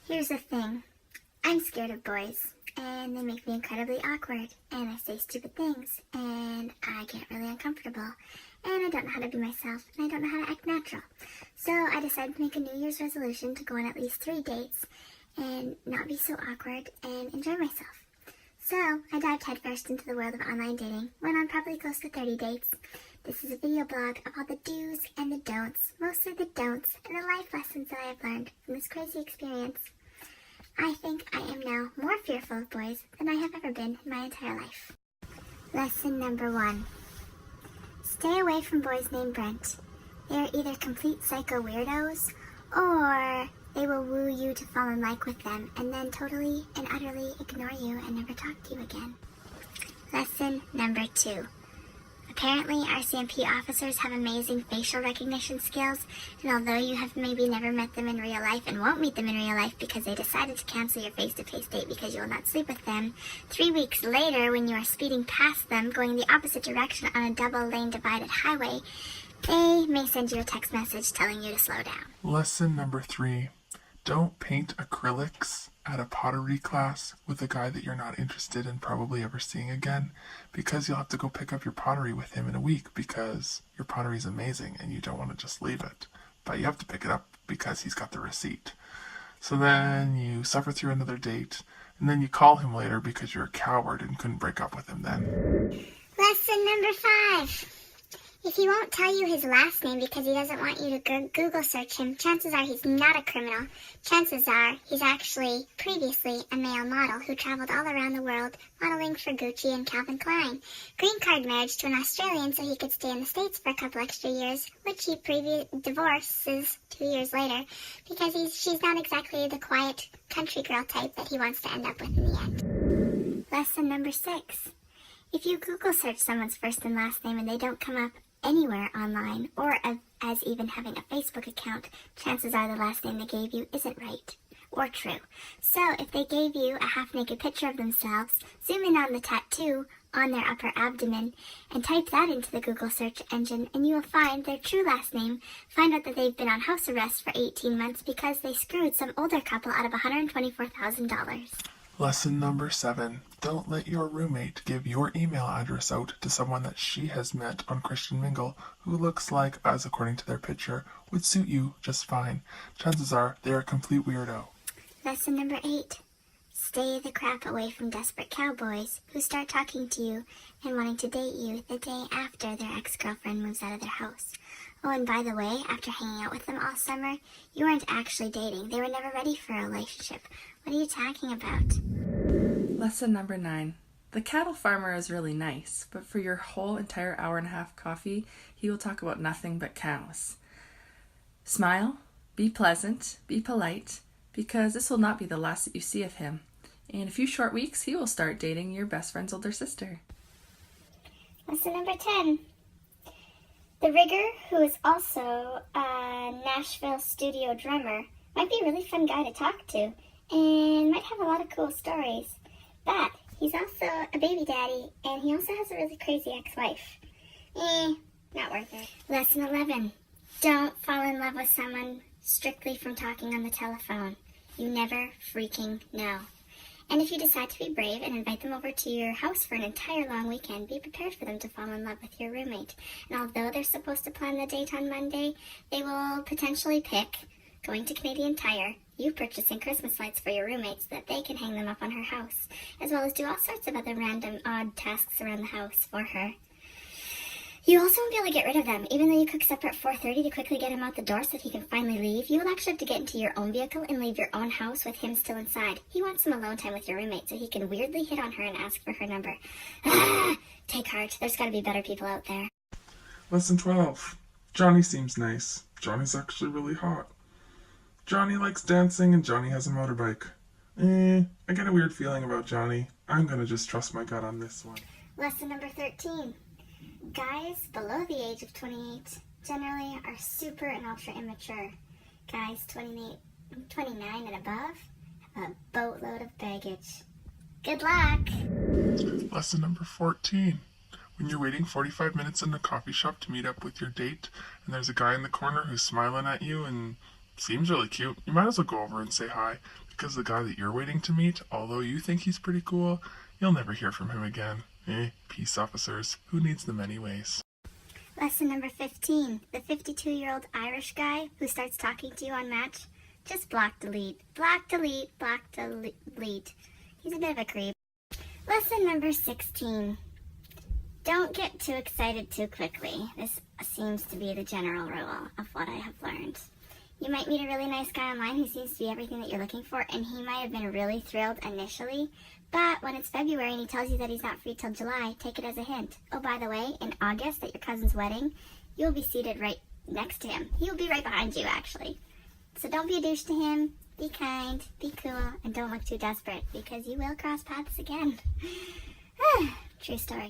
Here's the thing. I'm scared of boys, and they make me incredibly awkward, and I say stupid things, and I get really uncomfortable, and I don't know how to be myself, and I don't know how to act natural. So I decided to make a New Year's resolution to go on at least 3 dates, and not be so awkward, and enjoy myself. So I dived headfirst into the world of online dating, went on probably close to 30 dates. This is a video blog of all the do's and the don'ts, mostly the don'ts, and the life lessons that I have learned from this crazy experience. I think I am now more fearful of boys than I have ever been in my entire life. Lesson number 1. Stay away from boys named Brent. They are either complete psycho weirdos, or they will woo you to fall in like with them and then totally and utterly ignore you and never talk to you again. Lesson number 2. Apparently, RCMP officers have amazing facial recognition skills, and although you have maybe never met them in real life and won't meet them in real life because they decided to cancel your face-to-face date because you will not sleep with them, 3 weeks later when you are speeding past them going the opposite direction on a double-lane divided highway, they may send you a text message telling you to slow down. Lesson number 3. Don't paint acrylics at a pottery class with a guy that you're not interested in probably ever seeing again, because you'll have to go pick up your pottery with him in a week because your pottery is amazing and you don't want to just leave it. But you have to pick it up because he's got the receipt. So then you suffer through another date, and then you call him later because you're a coward and couldn't break up with him then. Lesson number 5. If he won't tell you his last name because he doesn't want you to Google search him, chances are he's not a criminal. Chances are he's actually previously a male model who traveled all around the world modeling for Gucci and Calvin Klein. Green card marriage to an Australian so he could stay in the States for a couple extra years, which he divorces 2 years later because she's not exactly the quiet country girl type that he wants to end up with in the end. Lesson number 6. If you Google search someone's first and last name and they don't come up anywhere online, or as even having a Facebook account, chances are the last name they gave you isn't right or true. So if they gave you a half-naked picture of themselves, zoom in on the tattoo on their upper abdomen and type that into the Google search engine, and you will find their true last name. Find out that they've been on house arrest for 18 months because they screwed some older couple out of $124,000. Lesson number 7. Don't let your roommate give your email address out to someone that she has met on Christian Mingle who looks like, as according to their picture, would suit you just fine. Chances are they're a complete weirdo. Lesson number 8. Stay the crap away from desperate cowboys who start talking to you and wanting to date you the day after their ex-girlfriend moves out of their house. Oh, and by the way, after hanging out with them all summer, you weren't actually dating. They were never ready for a relationship. What are you talking about? Lesson number 9. The cattle farmer is really nice, but for your whole entire hour-and-a-half coffee, he will talk about nothing but cows. Smile, be pleasant, be polite, because this will not be the last that you see of him. In a few short weeks, he will start dating your best friend's older sister. Lesson number 10. The rigger, who is also a Nashville studio drummer, might be a really fun guy to talk to and might have a lot of cool stories. But he's also a baby daddy, and he also has a really crazy ex-wife. Not worth it. Lesson 11. Don't fall in love with someone strictly from talking on the telephone. You never freaking know. And if you decide to be brave and invite them over to your house for an entire long weekend, be prepared for them to fall in love with your roommate. And although they're supposed to plan the date on Monday, they will potentially pick going to Canadian Tire, you purchasing Christmas lights for your roommate so that they can hang them up on her house, as well as do all sorts of other random odd tasks around the house for her. You also won't be able to get rid of them. Even though you cook supper at 4:30 to quickly get him out the door so that he can finally leave, you will actually have to get into your own vehicle and leave your own house with him still inside. He wants some alone time with your roommate so he can weirdly hit on her and ask for her number. Take heart. There's got to be better people out there. Lesson 12. Johnny seems nice. Johnny's actually really hot. Johnny likes dancing and Johnny has a motorbike. I get a weird feeling about Johnny. I'm gonna just trust my gut on this one. Lesson number 13. Guys below the age of 28 generally are super and ultra immature. Guys 29 and above have a boatload of baggage. Good luck! Lesson number 14. When you're waiting 45 minutes in a coffee shop to meet up with your date, and there's a guy in the corner who's smiling at you and seems really cute. You might as well go over and say hi, because the guy that you're waiting to meet, although you think he's pretty cool, you'll never hear from him again. Peace officers. Who needs them anyways? Lesson number 15. The 52-year-old Irish guy who starts talking to you on Match, just block, delete. Block, delete, block, delete. He's a bit of a creep. Lesson number 16. Don't get too excited too quickly. This seems to be the general rule of what I have learned. You might meet a really nice guy online who seems to be everything that you're looking for, and he might have been really thrilled initially, but when it's February and he tells you that he's not free till July, take it as a hint. Oh, by the way, in August at your cousin's wedding, you'll be seated right next to him. He'll be right behind you, actually. So don't be a douche to him. Be kind, be cool, and don't look too desperate, because you will cross paths again. True story.